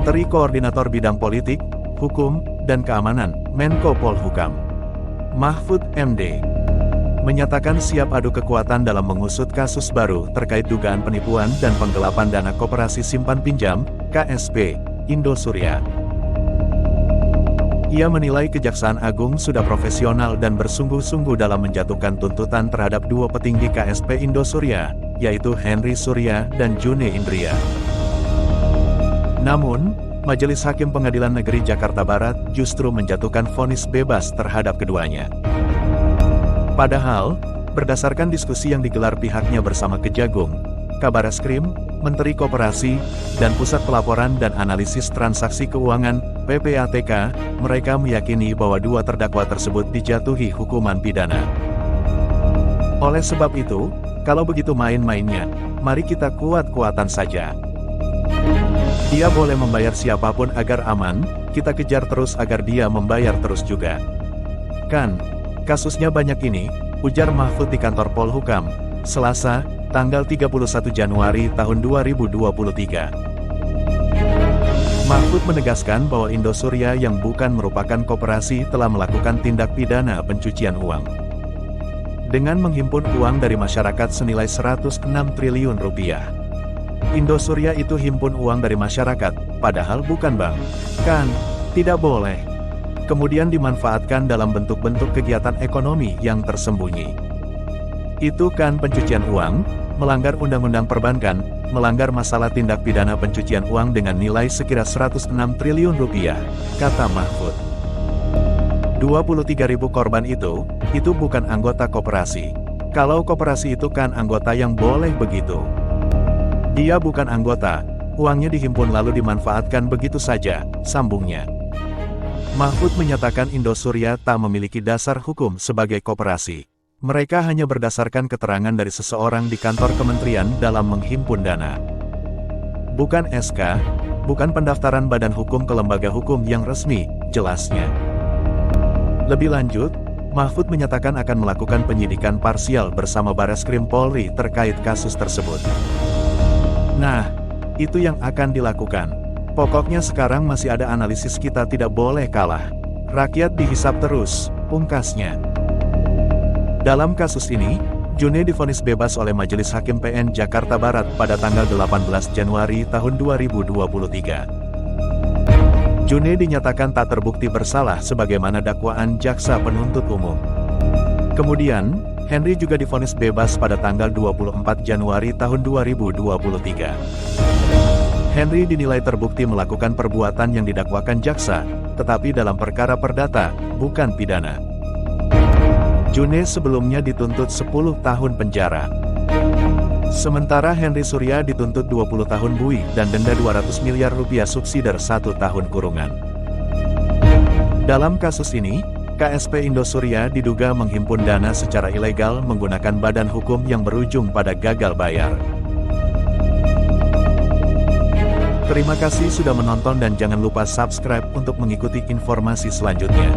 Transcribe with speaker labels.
Speaker 1: Menteri Koordinator Bidang Politik, Hukum, dan Keamanan, Menko Polhukam, Mahfud MD, menyatakan siap adu kekuatan dalam mengusut kasus baru terkait dugaan penipuan dan penggelapan dana Koperasi Simpan Pinjam, KSP, Indosuria. Ia menilai Kejaksaan Agung sudah profesional dan bersungguh-sungguh dalam menjatuhkan tuntutan terhadap dua petinggi KSP Indosuria, yaitu Henry Surya dan June Indria. Namun, Majelis Hakim Pengadilan Negeri Jakarta Barat justru menjatuhkan vonis bebas terhadap keduanya. Padahal, berdasarkan diskusi yang digelar pihaknya bersama Kejagung, Kabareskrim, Menteri Koperasi, dan Pusat Pelaporan dan Analisis Transaksi Keuangan, PPATK, mereka meyakini bahwa dua terdakwa tersebut dijatuhi hukuman pidana. Oleh sebab itu, kalau begitu main-mainnya, mari kita kuat-kuatan saja. Dia boleh membayar siapapun agar aman, kita kejar terus agar dia membayar terus juga. Kan, kasusnya banyak ini, ujar Mahfud di kantor Polhukam, Selasa, tanggal 31 Januari tahun 2023. Mahfud menegaskan bahwa Indosuria yang bukan merupakan koperasi telah melakukan tindak pidana pencucian uang. Dengan menghimpun uang dari masyarakat senilai 106 triliun rupiah. Indosuria itu himpun uang dari masyarakat, padahal bukan bank. Kan, tidak boleh. Kemudian dimanfaatkan dalam bentuk-bentuk kegiatan ekonomi yang tersembunyi. Itu kan pencucian uang, melanggar undang-undang perbankan, melanggar masalah tindak pidana pencucian uang dengan nilai sekira 106 triliun rupiah, kata Mahfud. 23.000 korban itu bukan anggota koperasi. Kalau koperasi itu kan anggota yang boleh begitu. Dia bukan anggota, uangnya dihimpun lalu dimanfaatkan begitu saja, sambungnya. Mahfud menyatakan Indosuria tak memiliki dasar hukum sebagai koperasi. Mereka hanya berdasarkan keterangan dari seseorang di kantor kementerian dalam menghimpun dana. Bukan SK, bukan pendaftaran badan hukum ke lembaga hukum yang resmi, jelasnya. Lebih lanjut, Mahfud menyatakan akan melakukan penyidikan parsial bersama Bareskrim Polri terkait kasus tersebut. Nah, itu yang akan dilakukan. Pokoknya sekarang masih ada analisis, kita tidak boleh kalah. Rakyat dihisap terus, pungkasnya. Dalam kasus ini, June divonis bebas oleh Majelis Hakim PN Jakarta Barat pada tanggal 18 Januari tahun 2023. June dinyatakan tak terbukti bersalah sebagaimana dakwaan jaksa penuntut umum. Kemudian, Henry juga divonis bebas pada tanggal 24 Januari tahun 2023. Henry dinilai terbukti melakukan perbuatan yang didakwakan jaksa, tetapi dalam perkara perdata, bukan pidana. June sebelumnya dituntut 10 tahun penjara. Sementara Henry Surya dituntut 20 tahun buih dan denda 200 miliar rupiah subsidi 1 tahun kurungan. Dalam kasus ini, KSP Indosuria diduga menghimpun dana secara ilegal menggunakan badan hukum yang berujung pada gagal bayar. Terima kasih sudah menonton dan jangan lupa subscribe untuk mengikuti informasi selanjutnya.